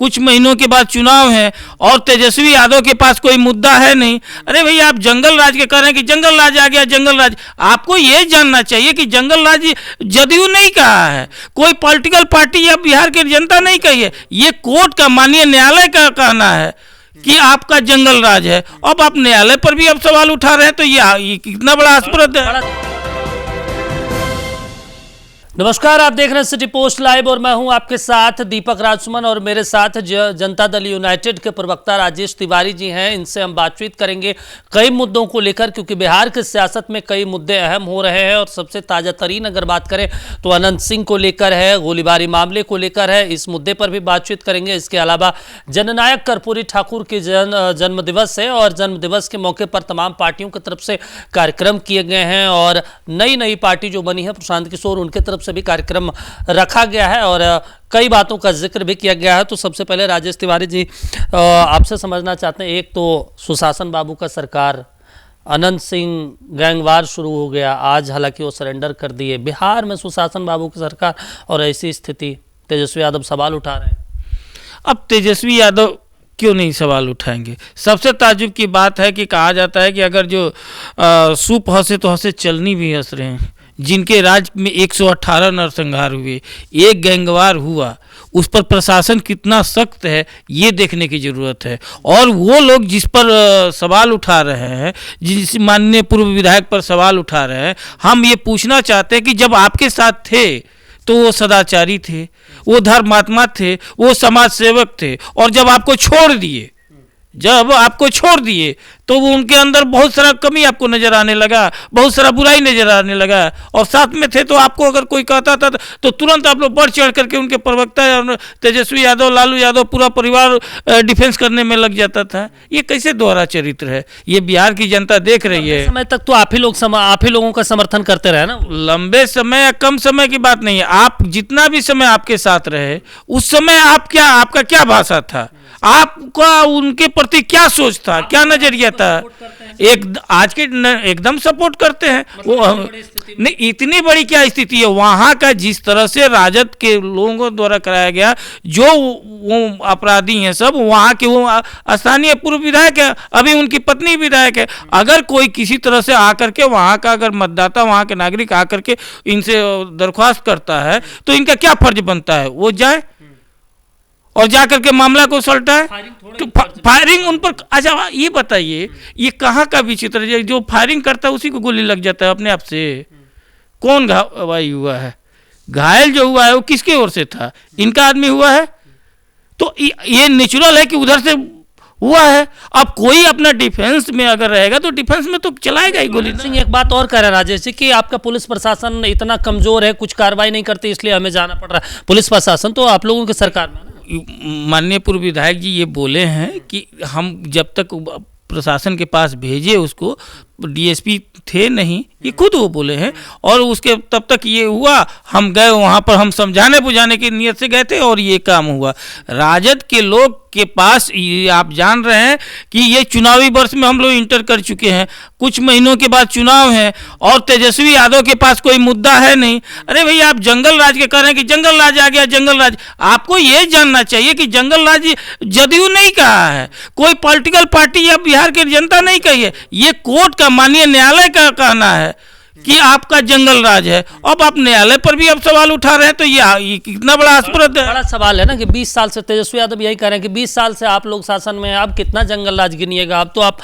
कुछ महीनों के बाद चुनाव है और तेजस्वी यादव के पास कोई मुद्दा है नहीं। अरे भैया, आप जंगल राज के कह रहे हैं कि जंगल राज आ गया, जंगल राज। आपको ये जानना चाहिए कि जंगल राज जदयू नहीं कहा है, कोई पॉलिटिकल पार्टी या बिहार की जनता नहीं कही है, ये कोर्ट का, माननीय न्यायालय का कहना है कि आपका जंगल राज है। अब आप न्यायालय पर भी अब सवाल उठा रहे हैं, तो ये कितना बड़ा हास्यास्पद है। नमस्कार, आप देख रहे हैं सिटी पोस्ट लाइव और मैं हूं आपके साथ दीपक राजसुमन और मेरे साथ जनता दल यूनाइटेड के प्रवक्ता राजेश तिवारी जी हैं। इनसे हम बातचीत करेंगे कई मुद्दों को लेकर, क्योंकि बिहार की सियासत में कई मुद्दे अहम हो रहे हैं और सबसे ताज़ा तरीन अगर बात करें तो अनंत सिंह को लेकर है, गोलीबारी मामले को लेकर है, इस मुद्दे पर भी बातचीत करेंगे। इसके अलावा जननायक कर्पूरी ठाकुर के जन्मदिवस है और जन्मदिवस के मौके पर तमाम पार्टियों की तरफ से कार्यक्रम किए गए हैं और नई पार्टी जो बनी है प्रशांत किशोर, उनके तरफ से भी कार्यक्रम रखा गया है और कई बातों का जिक्र भी किया गया है। तो सबसे पहले राजेश तिवारी जी, आपसे समझना चाहते हैं, एक तो सुशासन बाबू का सरकार, अनंत सिंह गैंगवार शुरू हो गया, आज हालांकि वो सरेंडर कर दिए, बिहार में सुशासन बाबू की सरकार और ऐसी स्थिति, तेजस्वी यादव सवाल उठा रहे हैं। अब तेजस्वी यादव क्यों नहीं सवाल उठाएंगे? सबसे ताज्जुब की बात है कि कहा जाता है कि अगर जो सूप हंसे तो हंसे चलनी भी हंस रहे हैं। जिनके राज्य में 118 नरसंहार हुए, एक गैंगवार हुआ, उस पर प्रशासन कितना सख्त है ये देखने की ज़रूरत है। और वो लोग जिस पर सवाल उठा रहे हैं, जिस माननीय पूर्व विधायक पर सवाल उठा रहे हैं, हम ये पूछना चाहते हैं कि जब आपके साथ थे तो वो सदाचारी थे, वो धर्मात्मा थे, वो समाज सेवक थे, और जब आपको छोड़ दिए तो वो उनके अंदर बहुत सारा कमी आपको नजर आने लगा, बहुत सारा बुराई नजर आने लगा। और साथ में थे तो आपको अगर कोई कहता था तो तुरंत आप लोग बढ़ चढ़ करके उनके प्रवक्ता और तेजस्वी यादव, लालू यादव, पूरा परिवार डिफेंस करने में लग जाता था। ये कैसे दोहरा चरित्र है? ये बिहार की जनता देख रही है। समय तक तो आप ही लोगों का समर्थन करते रहे ना। लंबे समय या कम समय की बात नहीं है, आप जितना भी समय आपके साथ रहे उस समय आपका क्या भाषा था, आपका उनके प्रति क्या सोच था, क्या नजरिया था? आज के एकदम सपोर्ट करते हैं वो। नहीं, इतनी बड़ी क्या स्थिति है वहाँ का, जिस तरह से राजद के लोगों द्वारा कराया गया, जो वो अपराधी हैं सब वहाँ के, वो स्थानीय पूर्व विधायक है, अभी उनकी पत्नी विधायक है। अगर कोई किसी तरह से आकर के वहाँ का अगर मतदाता, वहाँ के नागरिक आकर के इनसे दरख्वास्त करता है तो इनका क्या फर्ज बनता है? वो जाए और जाकर के मामला को सलटा है, तो फायरिंग उन पर। अच्छा ये बताइए, ये कहाँ का विचित्र है? जो फायरिंग करता है उसी को गोली लग जाता है अपने आप से। कौन घायल हुआ है? घायल जो हुआ है वो किसके ओर से था? इनका आदमी हुआ है। तो ये नेचुरल है कि उधर से हुआ है। अब कोई अपना डिफेंस में अगर रहेगा तो डिफेंस में तो चलाएगा ही गोली। सिंह एक बात और कह रहे हैं राजेश जी कि आपका पुलिस प्रशासन इतना कमजोर है, कुछ कार्रवाई नहीं करती, इसलिए हमें जाना पड़ रहा है। पुलिस प्रशासन तो आप लोगों की सरकार में, माननीय पूर्व विधायक जी ये बोले हैं कि हम जब तक प्रशासन के पास भेजे उसको, डीएसपी थे नहीं, ये खुद वो बोले हैं। और उसके तब तक ये हुआ, हम गए वहाँ पर, हम समझाने बुझाने की नीयत से गए थे और ये काम हुआ। राजद के लोग के पास, ये आप जान रहे हैं कि ये चुनावी वर्ष में हम लोग इंटर कर चुके हैं, कुछ महीनों के बाद चुनाव है और तेजस्वी यादव के पास कोई मुद्दा है नहीं। अरे भैया, आप जंगल राज के कह रहे हैं कि जंगल राज आ गया, जंगल राज। आपको ये जानना चाहिए कि जंगल राज जदयू नहीं कहा है, कोई पॉलिटिकल पार्टी या बिहार की जनता नहीं कही है, ये कोर्ट का, माननीय न्यायालय का कहना है कि आपका जंगल राज है। अब आप न्यायालय पर भी अब सवाल उठा रहे हैं, तो ये कितना बड़ा हास्यास्पद है। बड़ा सवाल है ना कि 20 साल से, तेजस्वी यादव यही कह रहे हैं कि 20 साल से आप लोग शासन में हैं, अब कितना जंगल राज गिनिएगा? अब तो आप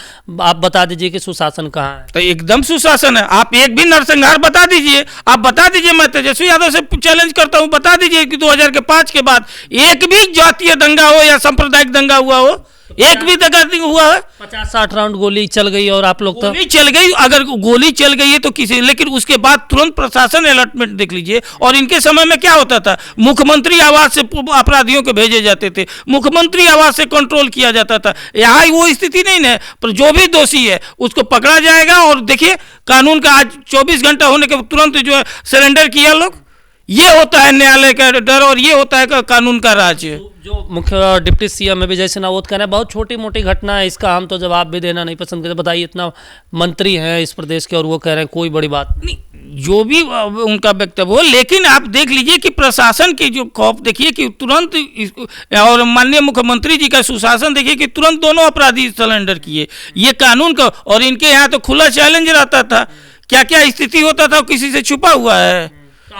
बता दीजिए कि सुशासन कहाँ है। तो एकदम सुशासन है। आप एक भी नरसंहार बता दीजिए, आप बता दीजिए, मैं तेजस्वी यादव से चैलेंज करता हूँ, बता दीजिए कि 2005 के बाद एक भी जातीय दंगा हो या सांप्रदायिक दंगा हुआ हो, एक भी दंगा हुआ है? 50-60 राउंड गोली चल गई और आप लोग तो गोली चल गई। अगर गोली चल गई है तो किसी, लेकिन उसके बाद तुरंत प्रशासन अलर्टमेंट देख लीजिए। और इनके समय में क्या होता था? मुख्यमंत्री आवास से अपराधियों को भेजे जाते थे, मुख्यमंत्री आवास से कंट्रोल किया जाता था। यहाँ वो स्थिति नहीं है, पर जो भी दोषी है उसको पकड़ा जाएगा। और देखिए, कानून का आज 24 घंटा होने के तुरंत जो है सरेंडर किया लोग। ये होता है न्यायालय का डर और ये होता है कानून का राज। जो मुख्य डिप्टी सीएम विजय सिन्हा कह रहे हैं बहुत छोटी मोटी घटना है, इसका हम तो जवाब भी देना नहीं पसंद करते। बताइए, इतना मंत्री हैं इस प्रदेश के और वो कह रहे हैं कोई बड़ी बात नहीं। जो भी उनका वक्तव्य हो, लेकिन आप देख लीजिए कि प्रशासन की जो खौफ देखिए कि तुरंत और माननीय मुख्यमंत्री जी का सुशासन देखिए कि तुरंत दोनों अपराधी सरेंडर किए। ये कानून का, और इनके यहाँ तो खुला चैलेंज रहता था, क्या क्या स्थिति होता था किसी से छुपा हुआ है।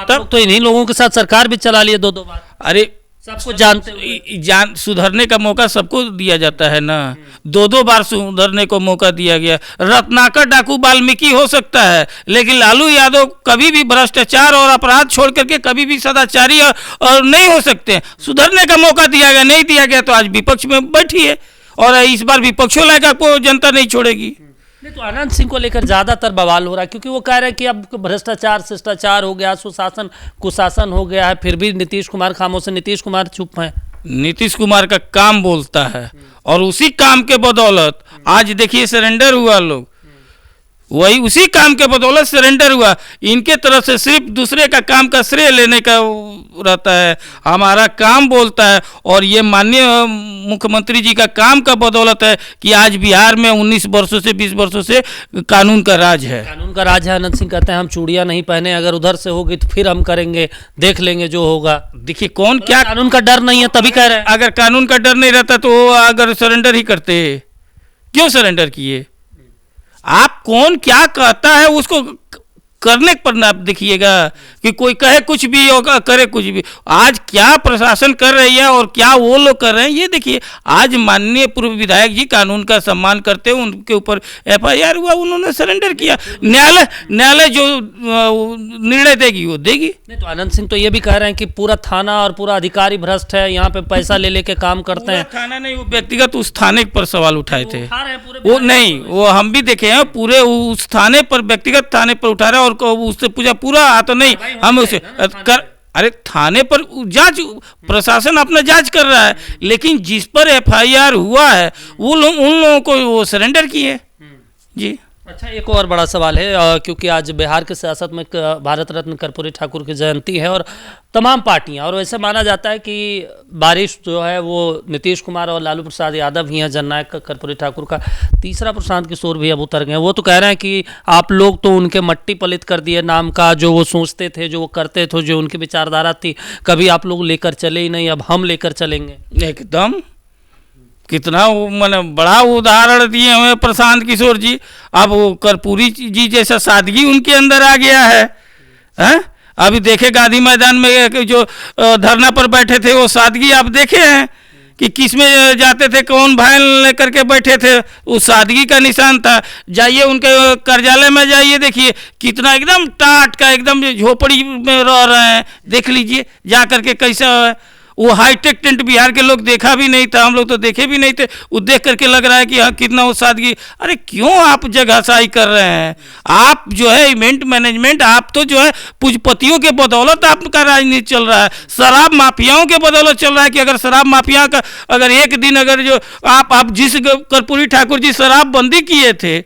तब तो इन्हीं लोगों के साथ सरकार भी चला लिए 2-2 बार। अरे सबको जानते हुए सुधरने का मौका सबको दिया जाता है ना, 2-2 बार सुधरने को मौका दिया गया। रत्नाकर डाकू वाल्मीकि हो सकता है, लेकिन लालू यादव कभी भी भ्रष्टाचार और अपराध छोड़ करके कभी भी सदाचारी और नहीं हो सकते। सुधरने का मौका दिया गया, नहीं दिया गया तो आज विपक्ष में बैठिए, और इस बार विपक्षों लायक आपको जनता नहीं छोड़ेगी। नहीं तो आनंद सिंह को लेकर ज्यादातर बवाल हो रहा है, क्योंकि वो कह रहे हैं कि अब भ्रष्टाचार शिष्टाचार हो गया, सुशासन कुशासन हो गया है, फिर भी नीतीश कुमार खामोश है, नीतीश कुमार चुप हैं। नीतीश कुमार का काम बोलता है, और उसी काम के बदौलत आज देखिए सरेंडर हुआ लोग, वही उसी काम के बदौलत सरेंडर हुआ। इनके तरफ से सिर्फ दूसरे का काम का श्रेय लेने का रहता है, हमारा काम बोलता है। और ये माननीय मुख्यमंत्री जी का काम का बदौलत है कि आज बिहार में 19 वर्षों से 20 वर्षों से कानून का राज है। कानून का राज है। आनंद सिंह कहते हैं हम चूड़ियां नहीं पहने, अगर उधर से होगी तो फिर हम करेंगे, देख लेंगे जो होगा। देखिए कौन क्या, कानून का डर नहीं है तभी कह रहे हैं। अगर कानून का डर नहीं रहता तो वो अगर सरेंडर ही करते, क्यों सरेंडर किए? आप कौन क्या कहता है उसको करने पर ना आप देखिएगा कि कोई कहे कुछ भी और करे कुछ भी। आज क्या प्रशासन कर रही है और क्या वो लोग कर रहे हैं ये देखिए। आज माननीय पूर्व विधायक जी कानून का सम्मान करते हुए उनके ऊपर FIR हुआ, उन्होंने सरेंडर किया। न्यायालय जो निर्णय देगी वो देगी। नहीं तो आनंद सिंह तो ये भी कह रहे हैं कि पूरा थाना और पूरा अधिकारी भ्रष्ट है, यहाँ पे पैसा ले लेके काम करते हैं। थाना नहीं, वो व्यक्तिगत उस थाने पर सवाल उठाए थे। वो नहीं, वो हम भी देखे हैं, पूरे उस थाने पर व्यक्तिगत थाने पर उठा रहे हैं, और उससे पूरा आता नहीं हम उसे कर। अरे थाने पर जांच, प्रशासन अपना जांच कर रहा है, लेकिन जिस पर FIR हुआ है वो लोग, उन लोगों को वो सरेंडर किए जी। अच्छा, एक और बड़ा सवाल है, क्योंकि आज बिहार की सियासत में भारत रत्न कर्पूरी ठाकुर की जयंती है और तमाम पार्टियां, और वैसे माना जाता है कि बारिश जो है वो नीतीश कुमार और लालू प्रसाद यादव ही हैं, जननायक कर्पूरी ठाकुर का तीसरा प्रशांत किशोर भी अब उतर गए। वो तो कह रहे हैं कि आप लोग तो उनके मट्टी पलित कर दिए नाम का, जो वो सोचते थे, जो वो करते थे, जो उनकी विचारधारा थी, कभी आप लोग लेकर चले ही नहीं, अब हम लेकर चलेंगे। एकदम कितना मैंने बड़ा उदाहरण दिए हमें प्रशांत किशोर जी। अब वो कर्पूरी जी जैसा सादगी उनके अंदर आ गया है, हैं? अभी देखे गांधी मैदान में जो धरना पर बैठे थे, वो सादगी आप देखे हैं कि किस में जाते थे, कौन वैन लेकर के बैठे थे, उस सादगी का निशान था। जाइए उनके कार्यालय में जाइए, देखिए कितना एकदम टाट का, एकदम झोपड़ी में रह रहे हैं, देख लीजिए जा करके कैसा है। वो हाईटेक टेंट बिहार के लोग देखा भी नहीं था, हम लोग तो देखे भी नहीं थे, वो देख करके लग रहा है कि हाँ कितना वो सादगी। अरे क्यों आप जगहसाई कर रहे हैं? आप जो है इवेंट मैनेजमेंट, आप तो जो है पूंजीपतियों के बदौलत आपका राजनीति चल रहा है, शराब माफियाओं के बदौलत चल रहा है। कि अगर शराब माफिया का अगर एक दिन अगर जो आप जिस कर्पूरी ठाकुर जी शराबबंदी किए थे,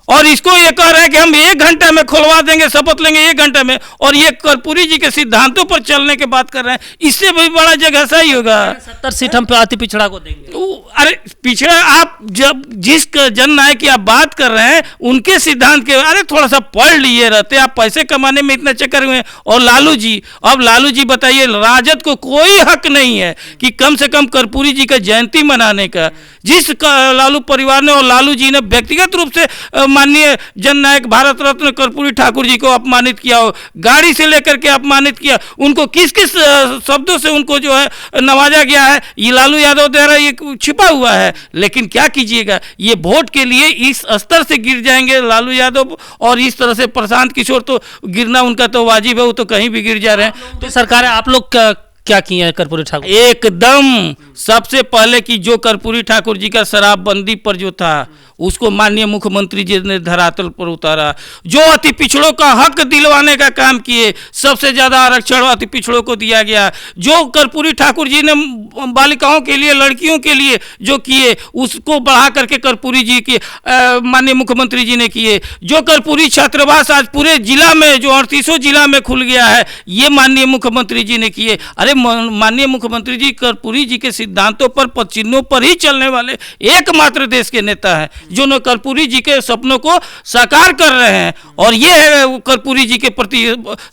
और इसको ये कह रहे हैं कि हम 1 घंटे में खुलवा देंगे, शपथ लेंगे 1 घंटे में, और ये कर्पूरी जी के सिद्धांतों पर चलने की बात कर रहे हैं, इससे भी बड़ा जगह सही होगा। 70 सीट हम अति पिछड़ा को देंगे। अरे पिछड़ा, आप जब जिस जननायक की आप बात कर रहे हैं उनके सिद्धांत के, अरे थोड़ा सा पढ़ लिए रहते, आप पैसे कमाने में इतना चक्कर हुए। और लालू जी, अब लालू जी बताइए, राजद को कोई हक नहीं है कि कम से कम कर्पूरी जी का जयंती मनाने का। जिस लालू परिवार ने और लालू जी ने व्यक्तिगत रूप से माननीय जननायक भारत रत्न कर्पूरी ठाकुर जी को अपमानित किया हो, गाड़ी से लेकर के अपमानित किया, उनको किस किस शब्दों से उनको जो है नवाजा गया है, ये लालू यादव द्वारा ये छिपा हुआ है। लेकिन क्या कीजिएगा, ये वोट के लिए इस स्तर से गिर जाएंगे लालू यादव, और इस तरह से प्रशांत किशोर तो गिरना उनका तो वाजिब है, वो तो कहीं भी गिर जा रहे हैं। तो सरकार है, आप लोग क्या किए हैं कर्पूरी ठाकुर? एकदम सबसे पहले कि जो कर्पूरी ठाकुर जी का शराबबंदी पर जो था, उसको माननीय मुख्यमंत्री जी ने धरातल पर उतारा। जो अति पिछड़ों का हक दिलवाने का काम किए, सबसे ज़्यादा आरक्षण अति पिछड़ों को दिया गया। जो कर्पूरी ठाकुर जी ने बालिकाओं के लिए, लड़कियों के लिए जो किए, उसको बढ़ा करके कर्पूरी जी के माननीय मुख्यमंत्री जी ने किए। जो कर्पूरी छात्रावास आज पूरे जिला में, जो 38 जिला में खुल गया है, ये माननीय मुख्यमंत्री जी ने किए। अरे माननीय मुख्यमंत्री जी कर्पूरी जी के सिद्धांतों पर, पद चिन्हों पर ही चलने वाले एकमात्र देश के नेता हैं। जो न कर्पूरी जी के सपनों को साकार कर रहे हैं। और ये है कर्पूरी जी के प्रति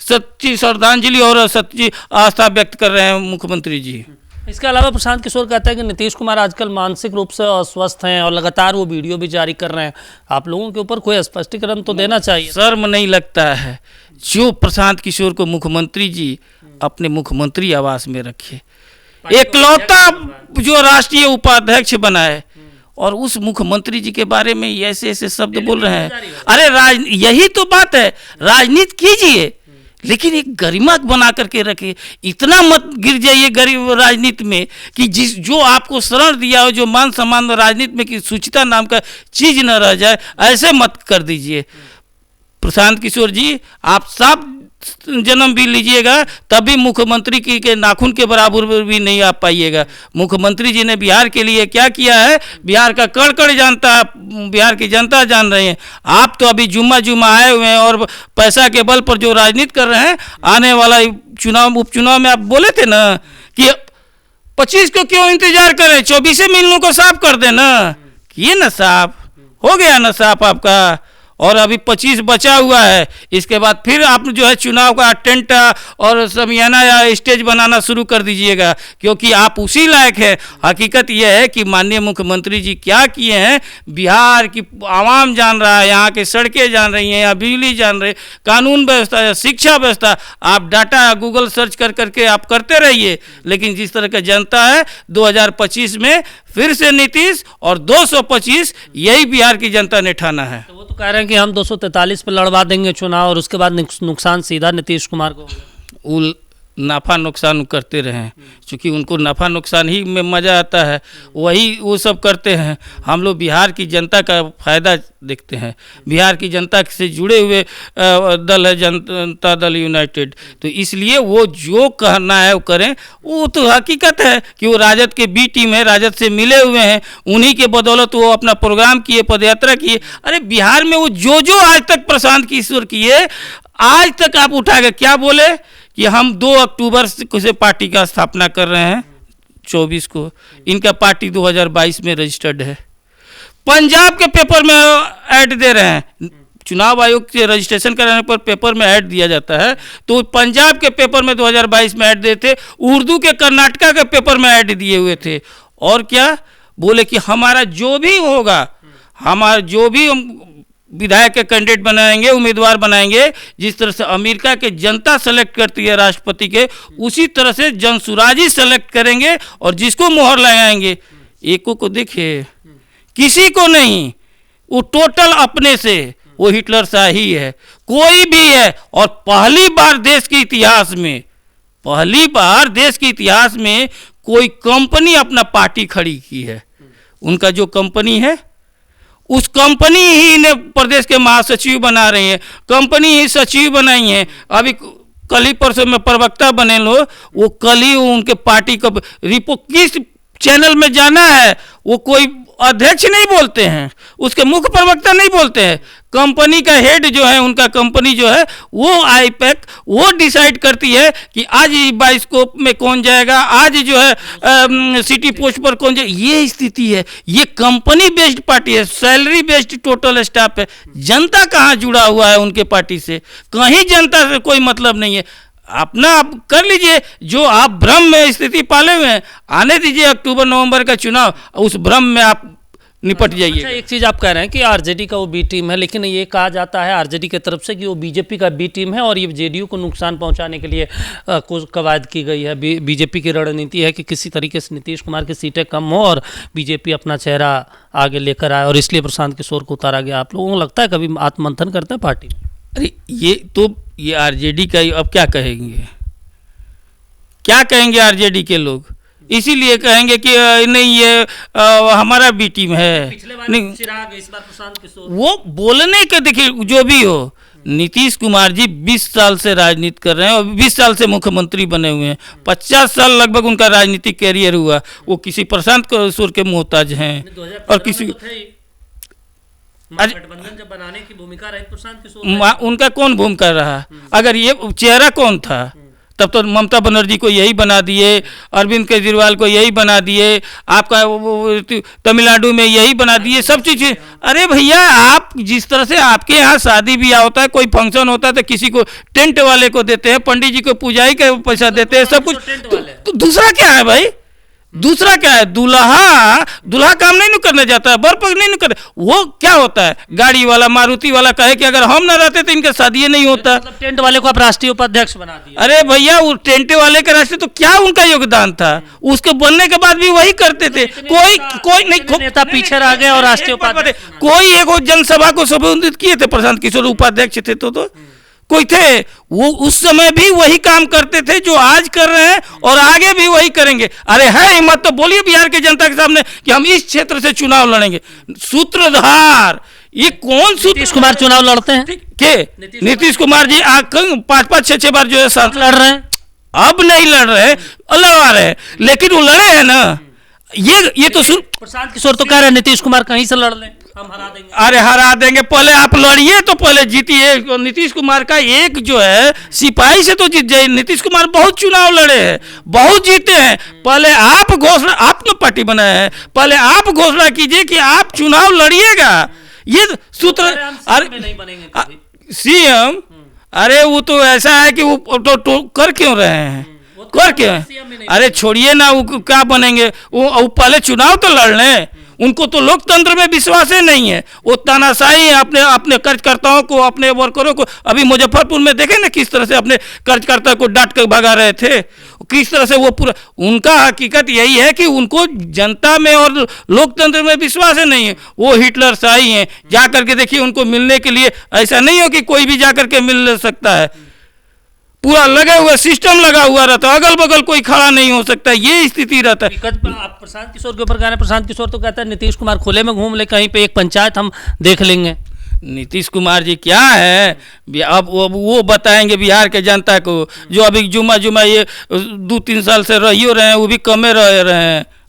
सच्ची श्रद्धांजलि और सच्ची आस्था व्यक्त कर रहे हैं मुख्यमंत्री जी। इसके अलावा प्रशांत किशोर कहता है कि नीतीश कुमार आजकल मानसिक रूप से अस्वस्थ हैं और लगातार वो वीडियो भी जारी कर रहे हैं। आप लोगों के ऊपर कोई स्पष्टीकरण तो देना चाहिए। शर्म नहीं लगता है? जो प्रशांत किशोर को मुख्यमंत्री जी अपने मुख्यमंत्री आवास में रखे, एकलौता जो राष्ट्रीय उपाध्यक्ष बनाए, और उस मुख्यमंत्री जी के बारे में ऐसे ऐसे शब्द बोल रहे हैं। अरे यही तो बात है, राजनीति कीजिए लेकिन एक गरिमा बना करके रखिए। इतना मत गिर जाइए गरीब राजनीति में कि जो आपको शरण दिया हो, जो मान सम्मान राजनीति में कि शुचिता नाम का चीज न रह जाए, ऐसे मत कर दीजिए। प्रशांत किशोर जी, आप साफ जन्म भी लीजिएगा तभी मुख्यमंत्री के नाखून के बराबर भी नहीं आ पाइएगा। मुख्यमंत्री जी ने बिहार के लिए क्या किया है, बिहार का कण कण जानता है, बिहार की जनता जान रही है। आप तो अभी जुम्मा आए हुए हैं और पैसा के बल पर जो राजनीति कर रहे हैं। आने वाला चुनाव, उपचुनाव में आप बोले थे ना कि 25 को क्यों इंतजार करें, 24 मिलनों को साफ कर देना। किए ना साफ, हो गया ना साफ आपका, और अभी 25 बचा हुआ है। इसके बाद फिर आप जो है चुनाव का टेंट और समियाना या स्टेज बनाना शुरू कर दीजिएगा, क्योंकि आप उसी लायक है। हकीकत यह है कि माननीय मुख्यमंत्री जी क्या किए हैं, बिहार की आवाम जान रहा है, यहाँ की सड़कें जान रही हैं, यहाँ बिजली जान रही, कानून व्यवस्था, शिक्षा व्यवस्था। आप डाटा गूगल सर्च कर करके आप करते रहिए। लेकिन जिस तरह का जनता है, 2025 में फिर से नीतीश और 225, यही बिहार की जनता ने ठाना है। तो वो तो कह रहे हैं कि हम 243 पे लड़वा देंगे चुनाव और उसके बाद नुकसान सीधा नीतीश कुमार को। वो नफ़ा नुकसान करते रहें, क्योंकि उनको नफ़ा नुकसान ही में मज़ा आता है, वही वो सब करते हैं। हम लोग बिहार की जनता का फ़ायदा देखते हैं। बिहार की जनता से जुड़े हुए दल है जनता दल यूनाइटेड, तो इसलिए वो जो कहना है वो करें। वो तो हकीकत है कि वो राजद के बी टीम है, राजद से मिले हुए हैं, उन्हीं के बदौलत वो अपना प्रोग्राम किए, पदयात्रा किए। अरे बिहार में वो जो आज तक प्रशांत किशोर किए, आज तक आप उठा के क्या बोले कि हम 2 अक्टूबर से पार्टी का स्थापना कर रहे हैं, 24 को। इनका पार्टी 2022 में रजिस्टर्ड है। पंजाब के पेपर में ऐड दे रहे हैं, चुनाव आयोग से रजिस्ट्रेशन कराने पर पेपर में ऐड दिया जाता है, तो पंजाब के पेपर में 2022 में ऐड देते, उर्दू के कर्नाटका के पेपर में ऐड दिए हुए थे। और क्या बोले कि हमारा जो भी होगा, हमारा जो भी विधायक के कैंडिडेट बनाएंगे, उम्मीदवार बनाएंगे, जिस तरह से अमेरिका के जनता सेलेक्ट करती है राष्ट्रपति के, उसी तरह से जनसुराजी सेलेक्ट करेंगे और जिसको मोहर लगाएंगे। एको को देखिए, किसी को नहीं, वो टोटल अपने से, वो हिटलर शाही है, कोई भी है। और पहली बार देश के इतिहास में, पहली बार देश के इतिहास में कोई कंपनी अपना पार्टी खड़ी की है। उनका जो कंपनी है, उस कंपनी ही ने प्रदेश के महासचिव बना रही है, कंपनी ही सचिव बनाई है। अभी कल ही परसों में प्रवक्ता बने लो, वो कल ही उनके पार्टी का रिपोर्ट किस चैनल में जाना है, वो कोई अध्यक्ष नहीं बोलते हैं, उसके मुख्य प्रवक्ता नहीं बोलते हैं। कंपनी का हेड जो है, उनका कंपनी जो है, वो आईपैक वो डिसाइड करती है कि आज बाइस्कोप में कौन जाएगा, आज जो है सिटी पोस्ट पर कौन जाएगा। ये स्थिति है, ये कंपनी बेस्ड पार्टी है, सैलरी बेस्ड टोटल स्टाफ है। जनता कहाँ जुड़ा हुआ है उनके पार्टी से? कहीं जनता से कोई मतलब नहीं है। अपना आप कर लीजिए, जो आप भ्रम में स्थिति पाले हुए हैं, आने दीजिए अक्टूबर नवंबर का चुनाव, उस भ्रम में आप निपट जाइए। अच्छा, एक चीज़ आप कह रहे हैं कि आरजेडी का वो बी टीम है, लेकिन ये कहा जाता है आरजेडी की तरफ से कि वो बीजेपी का बी टीम है और ये जेडीयू को नुकसान पहुंचाने के लिए कवायद की गई है। बीजेपी की रणनीति है कि किसी तरीके से नीतीश कुमार की सीटें कम हो और बीजेपी अपना चेहरा आगे लेकर आए, और इसलिए प्रशांत किशोर को उतारा गया। आप लोगों को लगता है कभी आत्ममंथन करता है पार्टी? अरे ये आरजेडी का अब क्या कहेंगे, क्या कहेंगे आरजेडी के लोग? इसीलिए कहेंगे कि नहीं ये हमारा बी टीम है। नहीं, चिराग, इस बार प्रशांत किशोर, वो बोलने के, देखिए जो भी हो, नीतीश कुमार जी 20 साल से राजनीति कर रहे हैं और 20 साल से मुख्यमंत्री बने हुए हैं। 50 साल लगभग उनका राजनीतिक कैरियर हुआ। वो किसी प्रशांत किशोर के मोहताज हैं और किसी गठबंधन जब बनाने की भूमिका रही प्रशांत किशोर, उनका कौन भूमिका रहा? अगर ये चेहरा कौन था? तब तो ममता बनर्जी को यही बना दिए, अरविंद केजरीवाल को यही बना दिए, आपका तमिलनाडु में यही बना दिए, सब चीज़। अरे भैया, आप जिस तरह से आपके यहाँ शादी ब्याह होता है, कोई फंक्शन होता है तो किसी को टेंट वाले को देते हैं, पंडित जी को पुजारी का पैसा देते हैं, सब कुछ। तो दूसरा क्या है भाई? दूसरा क्या है? दूल्हा काम नहीं न करने जाता है, बर पग नहीं न करे। वो क्या होता है, गाड़ी वाला, मारुति वाला कहे कि अगर हम ना रहते तो इनका शादी नहीं होता। मतलब टेंट वाले को आप राष्ट्रीय उपाध्यक्ष बना दिया। अरे भैया, वो टेंट वाले के रास्ते तो क्या उनका योगदान था? उसके बनने के बाद भी वही करते थे। कोई नहीं, नेता पीछे रह गए और राष्ट्रीय उपाध्यक्ष। कोई एक जनसभा को संबोधित किए थे? प्रशांत किशोर उपाध्यक्ष थे तो कोई थे? वो उस समय भी वही काम करते थे जो आज कर रहे हैं और आगे भी वही करेंगे। अरे है हिम्मत तो बोलिए बिहार के जनता के सामने कि हम इस क्षेत्र से चुनाव लड़ेंगे। सूत्रधार, ये कौन? नीतीश कुमार चुनाव लड़ते हैं के? नीतीश कुमार जी 5-5, 6-6 बार जो है सांसद लड़ रहे हैं। अब नहीं लड़ रहे, लड़वा रहे, लेकिन वो लड़े हैं ना। ये तो प्रशांत किशोर तो कह रहे हैं नीतीश कुमार कहीं से लड़ लें, हम हरा देंगे। अरे हरा देंगे, पहले आप लड़िए तो पहले जीतिए। नीतीश कुमार का एक जो है सिपाही से तो जीत जाए। नीतीश कुमार बहुत चुनाव लड़े हैं, बहुत जीते हैं। पहले आप घोषणा, आपने पार्टी बनाया है, पहले आप घोषणा कीजिए कि आप चुनाव लड़िएगा। ये सूत्र सीएम, अरे वो तो ऐसा है कि वो तो कर क्यों रहे हैं, कर क्यों? अरे छोड़िए ना, वो क्या बनेंगे? वो पहले चुनाव तो लड़ लें। उनको तो लोकतंत्र में विश्वास ही नहीं है। वो तानाशाही है, अपने कार्यकर्ताओं को, अपने वर्करों को। अभी मुजफ्फरपुर में देखे ना किस तरह से अपने कार्यकर्ता को डांट कर भगा रहे थे, किस तरह से वो पूरा। उनका हकीकत यही है कि उनको जनता में और लोकतंत्र में विश्वास ही नहीं है। वो हिटलर शाही हैं। जा करके देखिए, उनको मिलने के लिए ऐसा नहीं हो कि कोई भी जा करके मिल सकता है। पूरा लगा हुआ सिस्टम लगा हुआ रहता है, अगल बगल कोई खड़ा नहीं हो सकता, ये स्थिति रहता है। आप प्रशांत किशोर के ऊपर कह रहे हैं, प्रशांत किशोर तो कहता है नीतीश कुमार खुले में घूम ले, कहीं पे एक पंचायत हम देख लेंगे। नीतीश कुमार जी क्या है, अब वो बताएंगे बिहार के जनता को, जो अभी जुमा ये 2-3 साल से रही हो रहे हैं, वो भी कमे रह रहे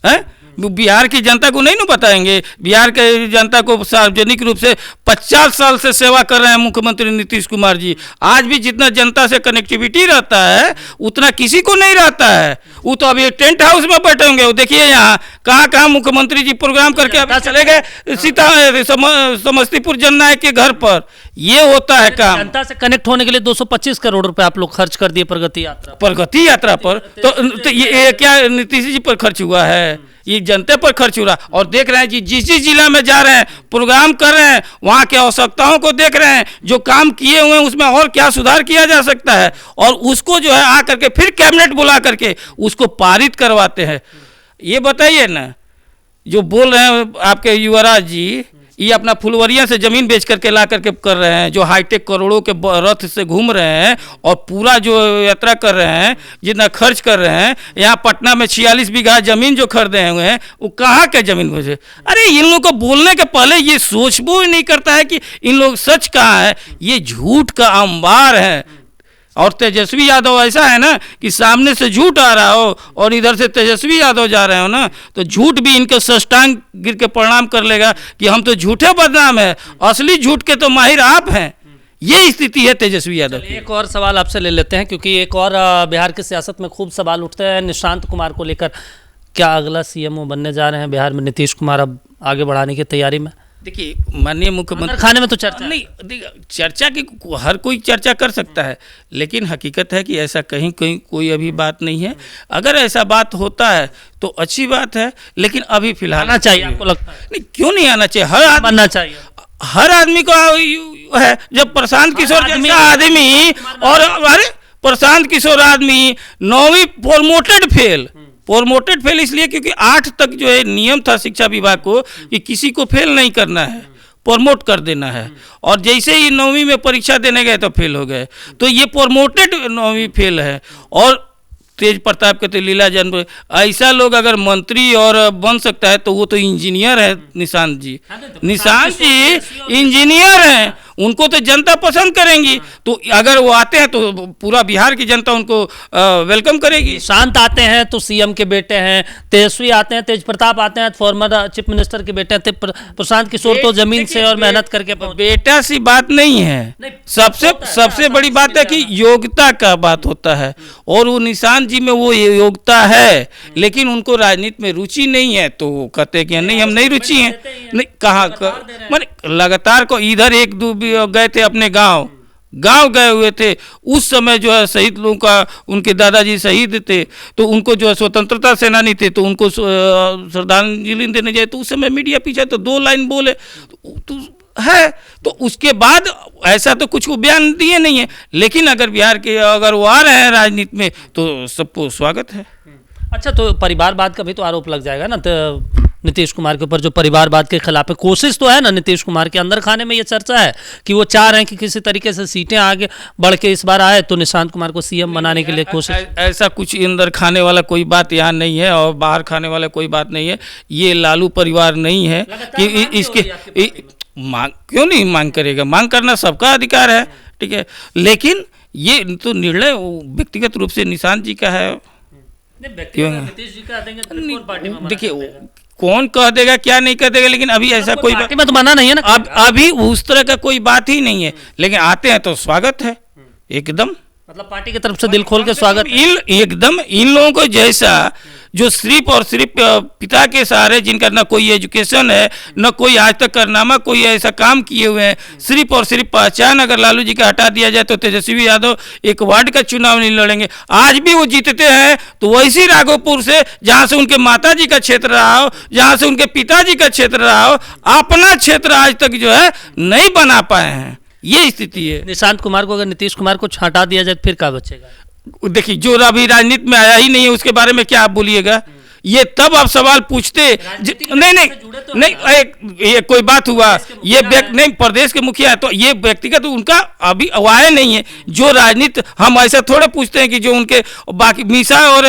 हैं। बिहार की जनता को नहीं ना बताएंगे? बिहार के जनता को सार्वजनिक रूप से 50 साल से सेवा कर रहे हैं मुख्यमंत्री नीतीश कुमार जी। आज भी जितना जनता से कनेक्टिविटी रहता है उतना किसी को नहीं रहता है। वो तो अभी टेंट हाउस में बैठे होंगे। वो देखिए यहाँ कहाँ मुख्यमंत्री जी प्रोग्राम करके अभी चले गए समस्तीपुर जननायक के घर पर। ये होता है काम। जनता से कनेक्ट होने के लिए 225 करोड़ रुपए आप लोग खर्च कर दिए प्रगति यात्रा पर। तो ये क्या नीतीश जी पर खर्च हुआ है? ये जनता पर खर्च हो रहा। और देख रहे हैं जी, जिस जिला में जा रहे हैं, प्रोग्राम कर रहे हैं, वहाँ के आवश्यकताओं को देख रहे हैं, जो काम किए हुए हैं उसमें और क्या सुधार किया जा सकता है, और उसको जो है आ करके फिर कैबिनेट बुला करके उसको पारित करवाते हैं। ये बताइए ना, जो बोल रहे हैं आपके युवराज जी, ये अपना फुलवरिया से जमीन बेच करके ला करके कर रहे हैं, जो हाईटेक करोड़ों के रथ से घूम रहे हैं और पूरा जो यात्रा कर रहे हैं, जितना खर्च कर रहे हैं। यहाँ पटना में 46 बीघा जमीन जो खरीदे हुए हैं, वो कहाँ के जमीन मुझे? अरे इन लोगों को बोलने के पहले ये सोचबो ही नहीं करता है कि इन लोग सच कहाँ है। ये झूठ का अंबार है। और तेजस्वी यादव ऐसा है ना कि सामने से झूठ आ रहा हो और इधर से तेजस्वी यादव जा रहे हो ना, तो झूठ भी इनके सष्टांग गिर के प्रणाम कर लेगा कि हम तो झूठे बदनाम है, असली झूठ के तो माहिर आप हैं। ये स्थिति है तेजस्वी यादव की। एक और सवाल आपसे ले लेते हैं, क्योंकि एक और बिहार की सियासत में खूब सवाल उठते हैं निशांत कुमार को लेकर। क्या अगला सीएमओ बनने जा रहे हैं बिहार में नीतीश कुमार, अब आगे बढ़ाने की तैयारी में? देखिए, माननीय मुख्यमंत्री खाने में तो चर्चा नहीं, चर्चा की हर कोई चर्चा कर सकता है, लेकिन हकीकत है कि ऐसा कहीं कोई अभी बात नहीं है। अगर ऐसा बात होता है तो अच्छी बात है, लेकिन अभी फिलहाल आना चाहिए। आपको लगता है? नहीं, क्यों नहीं आना चाहिए? हर आदमी बनना चाहिए। हर आदमी को है। जब प्रशांत किशोर जैसा आदमी, और अरे प्रशांत किशोर आदमी 9वीं प्रमोटेड फेल इसलिए क्योंकि 8 तक जो है नियम था शिक्षा विभाग को कि किसी को फेल नहीं करना है, प्रमोट कर देना है। और जैसे ही 9वीं में परीक्षा देने गए तो फेल हो गए, तो ये प्रमोटेड 9वीं फेल है। और तेज प्रताप के तो लीला जन्म, ऐसा लोग अगर मंत्री और बन सकता है तो वो तो इंजीनियर है निशांत जी। निशांत जी इंजीनियर हैं, उनको तो जनता पसंद करेंगी, तो अगर वो आते हैं तो पूरा बिहार की जनता उनको वेलकम करेगी। शांत आते हैं तो सीएम के बेटे हैं, तेजस्वी आते हैं, तेज प्रताप आते हैं, फॉर्मर चीफ मिनिस्टर के बेटे हैं, प्रशांत किशोर तो जमीन से और मेहनत करके बेटा सी बात नहीं है। सबसे बड़ी बात है कि योग्यता का बात होता है, और वो निशांत जी में वो योग्यता है, लेकिन उनको राजनीति में रुचि नहीं है, तो वो कहते हैं कि नहीं हम नहीं रुचि हैं। नहीं कहाँ मैंने लगातार को इधर एक दो गए थे अपने गांव गए हुए थे, उस समय जो है शहीद लोगों का, उनके दादाजी शहीद थे, तो उनको जो है स्वतंत्रता सेनानी थे, तो उनको श्रद्धांजलि देने जाए, तो उस समय मीडिया पीछे तो 2 लाइन बोले तो है, तो उसके बाद ऐसा तो कुछ को बयान दिए नहीं है। लेकिन अगर बिहार के अगर वो आ रहे हैं राजनीति में तो सबको स्वागत है। अच्छा, तो परिवारवाद का भी तो आरोप लग जाएगा ना, तो नीतीश कुमार के ऊपर जो परिवारवाद के खिलाफ है, कोशिश तो है ना नीतीश कुमार के अंदर खाने में, ये चर्चा है कि वो चाह रहे हैं कि किसी तरीके से सीटें आगे बढ़ के इस बार आए तो निशांत कुमार को सीएम बनाने के लिए कोशिश। ऐसा कुछ अंदर खाने वाला कोई बात यहाँ नहीं है और बाहर खाने वाला कोई बात नहीं है। ये लालू परिवार नहीं है कि इसके मांग क्यों नहीं मांग करेगा, मांग करना सबका अधिकार है, ठीक है, लेकिन ये तो निर्णय व्यक्तिगत रूप से निशांत जी का है। देखिए कौन कह देगा क्या नहीं कह देगा, लेकिन अभी ऐसा कोई बात में तो माना नहीं है ना, अभी उस तरह का कोई बात ही नहीं है, लेकिन आते हैं तो स्वागत है एकदम, मतलब पार्टी की तरफ से दिल खोल के स्वागत। एकदम इन लोगों को जैसा जो सिर्फ और सिर्फ पिता के सहारे, जिनका न कोई एजुकेशन है न कोई आज तक कारनामा कोई ऐसा काम किए हुए हैं, सिर्फ और सिर्फ पहचान अगर लालू जी का हटा दिया जाए तो तेजस्वी यादव एक वार्ड का चुनाव नहीं लड़ेंगे। आज भी वो जीतते हैं तो वैसी राघोपुर से, जहां से उनके माता जी का क्षेत्र रहा हो, जहां से उनके पिताजी का क्षेत्र रहा हो, अपना क्षेत्र आज तक जो है नहीं बना पाए हैं, ये स्थिति है। निशांत कुमार को अगर नीतीश कुमार को हटा दिया जाए फिर क्या बचेगा? देखिए जो अभी राजनीति में आया ही नहीं है उसके बारे में क्या आप बोलिएगा, ये तब आप सवाल पूछते नहीं ये कोई बात हुआ, ये नहीं प्रदेश के मुखिया है तो ये व्यक्तिगत उनका अभी आया नहीं है। जो राजनीति हम ऐसा थोड़े पूछते हैं कि जो उनके बाकी मीसा और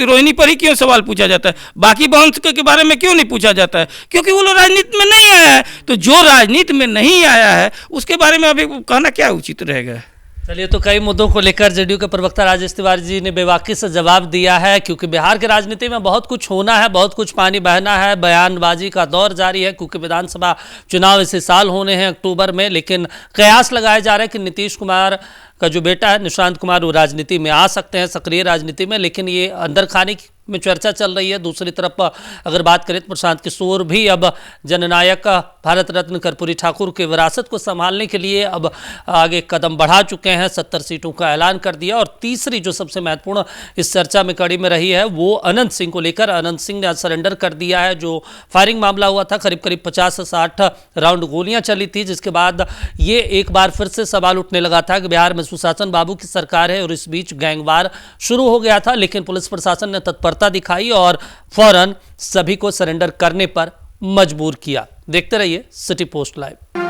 रोहिणी पर ही क्यों सवाल पूछा जाता है, बाकी वंश के बारे में क्यों नहीं पूछा जाता है, क्योंकि वो लोग राजनीति में नहीं आया है। तो जो राजनीति में नहीं आया है उसके बारे में अभी कहना क्या उचित रहेगा। चलिए, तो कई मुद्दों को लेकर जेडीयू के प्रवक्ता राजेश तिवारी जी ने बेबाकी से जवाब दिया है, क्योंकि बिहार की राजनीति में बहुत कुछ होना है, बहुत कुछ पानी बहना है, बयानबाजी का दौर जारी है, क्योंकि विधानसभा चुनाव इसी साल होने हैं अक्टूबर में। लेकिन कयास लगाए जा रहे हैं कि नीतीश कुमार का जो बेटा है निशांत कुमार वो राजनीति में आ सकते हैं, सक्रिय राजनीति में, लेकिन ये अंदर खाने में चर्चा चल रही है। दूसरी तरफ अगर बात करें तो प्रशांत किशोर भी अब जननायक भारत रत्न कर्पूरी ठाकुर के विरासत को संभालने के लिए अब आगे कदम बढ़ा चुके हैं, 70 सीटों का ऐलान कर दिया। और तीसरी जो सबसे महत्वपूर्ण इस चर्चा में कड़ी में रही है वो अनंत सिंह को लेकर, अनंत सिंह ने आज सरेंडर कर दिया है। जो फायरिंग मामला हुआ था, करीब करीब 50 से 60 राउंड गोलियां चली थी, जिसके बाद ये एक बार फिर से सवाल उठने लगा था कि बिहार में सुशासन बाबू की सरकार है और इस बीच गैंगवार शुरू हो गया था। लेकिन पुलिस प्रशासन ने तत्परता दिखाई और फौरन सभी को सरेंडर करने पर मजबूर किया। देखते रहिए सिटी पोस्ट लाइव।